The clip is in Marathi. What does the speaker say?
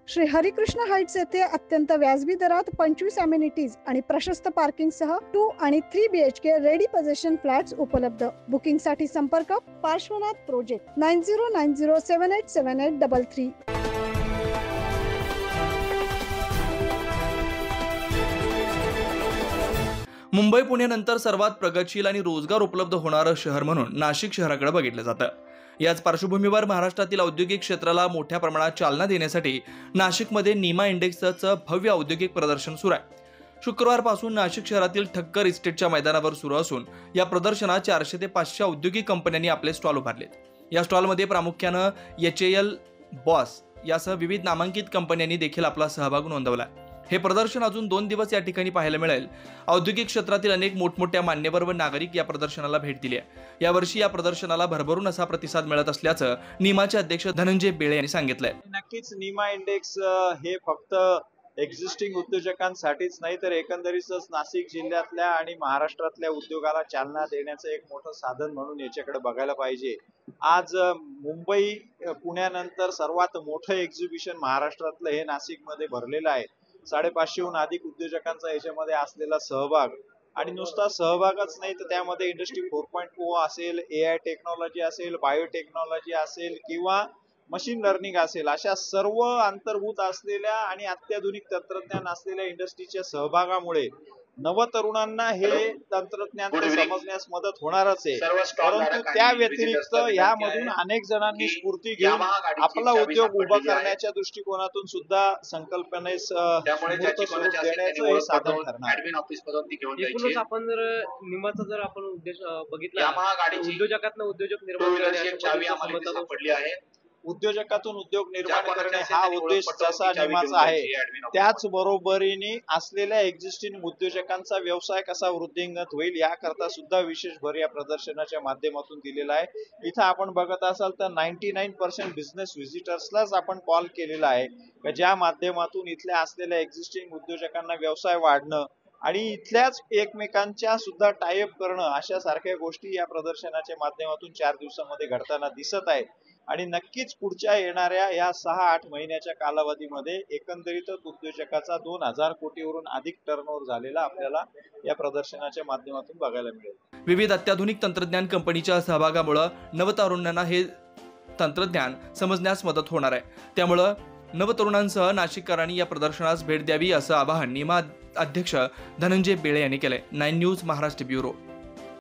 श्री हरिकृष्ण हाइट्स येथे अत्यंत व्याजबी दरात 25 अमेनिटीज आणि प्रशस्त पार्किंग सह 2 आणि 3 BHK रेडी पोझिशन फ्लॅट्स उपलब्ध। बुकिंग साठी संपर्क पार्श्वनाथ प्रोजेक्ट 9090787833। मुंबई पुण्यानंतर सर्वात प्रगतशील आणि रोजगार उपलब्ध होणारं शहर म्हणून नाशिक शहराकडे बघितलं जातं। याच पार्श्वभूमीवर महाराष्ट्रातील औद्योगिक क्षेत्राला मोठ्या प्रमाणात चालना देण्यासाठी नाशिकमध्ये निमा इंडेक्सचं भव्य औद्योगिक प्रदर्शन सुरू आहे। शुक्रवारपासून नाशिक शहरातील ठक्कर इस्टेटच्या मैदानावर सुरू असून या प्रदर्शनात 400 ते 500 औद्योगिक कंपन्यांनी आपले स्टॉल उभारलेत। या स्टॉलमध्ये प्रामुख्यानं HAL, बॉस यासह विविध नामांकित कंपन्यांनी देखील आपला सहभाग नोंदवला। हे प्रदर्शन अजून 2 दिवस या ठिकाणी पाहायला मिळेल। औद्योगिक क्षेत्रातील अनेक मोठमोठ्या मान्यवर व नागरिक या प्रदर्शनाला भेट दिली आहे। यावर्षी या प्रदर्शनाला भरभरून असा प्रतिसाद मिळत असल्याचं निमाचे अध्यक्ष धनंजय बेळे यांनी सांगितलंय। नक्कीच निमा इंडेक्स हे फक्त एक्झिस्टिंग उद्योजकांसाठीच नाही तर एकंदरीतच नाशिक जिल्ह्यातल्या आणि महाराष्ट्रातल्या उद्योगाला चालना देण्याचं एक मोठं साधन म्हणून याच्याकडे बघायला पाहिजे। आज मुंबई पुण्यानंतर सर्वात मोठं एक्झिबिशन महाराष्ट्रातलं हे नाशिकमध्ये भरलेलं आहे। 550हून अधिक उद्योजकांचा याच्यामध्ये असलेला सहभाग आणि नुसता सहभागच नाही तर त्यामध्ये इंडस्ट्री 4.0 असेल, AI टेक्नॉलॉजी असेल, बायोटेक्नॉलॉजी असेल किंवा मशीन लर्निंग असेल, अशा सर्व अंतर्भूत असलेल्या आणि अत्याधुनिक तंत्रज्ञान असलेल्या इंडस्ट्रीच्या सहभागामुळे नवतरुणांना हे तंत्रज्ञान समजण्यास मदत होणारच आहे। परंतु त्या व्यतिरिक्त यामधून अनेक जणांनी स्फूर्ती घेऊन आपला उद्योग उभा करण्याच्या दृष्टिकोनातून सुद्धा संकल्पनेस मूर्त स्वरूप देण्याचं हे साधन ठरणार। एकूणच आपण जर निमाचा जर आपण उद्देश बघितला उद्योजकातून उद्योजक निर्माण करण्याची उद्योजकातून उद्योग निर्माण करणे हा उद्देश जसा निमाचा आहे त्याच बरोबरीने असलेल्या एक्झिस्टिंग उद्योजकांचा व्यवसाय कसा वृद्धिंगत होईल याकरता सुद्धा विशेष भर या प्रदर्शनाच्या माध्यमातून दिलेला आहे। इथं आपण बघत असाल तर 99% बिझनेस व्हिजिटर्सलाच आपण कॉल केलेला आहे ज्या माध्यमातून इथल्या असलेल्या एक्झिस्टिंग उद्योजकांना व्यवसाय वाढणं आणि इथल्याच एकमेकांच्या सुद्धा टायअप करणं अशा सारख्या गोष्टी या प्रदर्शनाच्या माध्यमातून 4 दिवसांमध्ये घडताना दिसत आहेत। आणि नक्कीच पुढच्या येणाऱ्या या 6-8 महिन्याच्या कालावधीमध्ये एकंदरीतच उद्योजकाचा 2000 कोटीवरून अधिक टर्नओव्हर झालेला आपल्याला या प्रदर्शनाच्या माध्यमातून बघायला मिळेल। विविध अत्याधुनिक तंत्रज्ञान कंपनीच्या सहभागामुळे नवतरुणांना हे तंत्रज्ञान समजण्यास मदत होणार आहे। त्यामुळे नवतरुणांसह नाशिककरांनी या प्रदर्शनास भेट द्यावी असं आवाहन निमा अध्यक्ष धनंजय बेळे यांनी केलंय। 9 न्यूज महाराष्ट्र ब्युरो।